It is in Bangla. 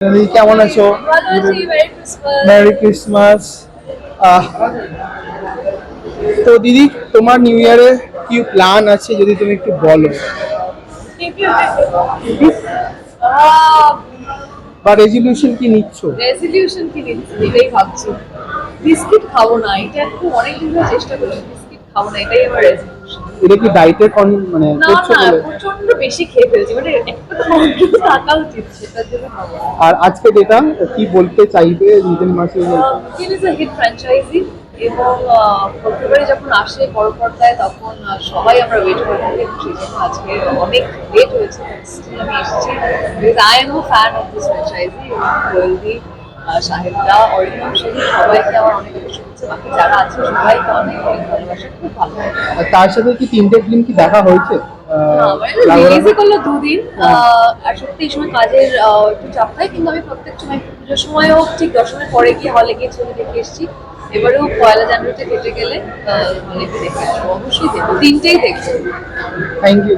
দিদি কেমন আছো? ভালো আছি, merry Christmas. Merry Christmas. Ah, তো দিদি, তোমার নিউ ইয়ারে কি প্ল্যান আছে যদি তুমি একটু বলো? বা রেজলিউশন কি নিচ্ছ? রেজলিউশন কি নিচ্ছি এটাই ভাবছি। বিস্কিট খাবো না, এটা একটু অনেকদিন ধরে চেষ্টা করছি, বিস্কিট খাবো না, এটাই আমার রেজলিউশন। এটা কি ডাইটের মানে না করছো না, বলে? প্রচন্ড বেশি খেয়ে ফেলছি, মানে একটা তো কন্ট্রোল থাকা উচিত, সেটার জন্য খাবো না। আর আজকে যেটা কি বলতে চাইবে নিজের মাসে? It is a hit franchise, এবং ফেব্রুয়ারি যখন আসে বড় পর্দায় তখন সবাই আমরা ওয়েট করে থাকি, এবং সেই জন্য আজকে অনেক লেট হয়েছে, স্টিল আমি এসেছি। Because I am a fan of this franchise, এবং কোয়েলদি, শাহেদা, অরিন্দম, সেদিন সবাইকে আমার অনেক বেশি শুনছে, বাকি যারা আছে সবাইকে অনেক অনেক ভালোবাসা, খুব ভালো লাগে। আর তার সাথে কি তিনটে ফিল্ম কি দেখা হয়েছে? না, মানে রিলিজই করলো দুদিন। আর সত্যি এই সময় কাজের একটু চাপ থাকে, কিন্তু আমি প্রত্যেক সময় পুজোর সময়ও ঠিক দর্শনের পরে গিয়ে হলে গিয়ে ছবি দেখে এসেছি। এবারেও 1 জানুয়ারিতে কেটে গেলে হলে গিয়ে দেখে আসবো, অবশ্যই দেখবো, তিনটেই দেখবো। Thank you.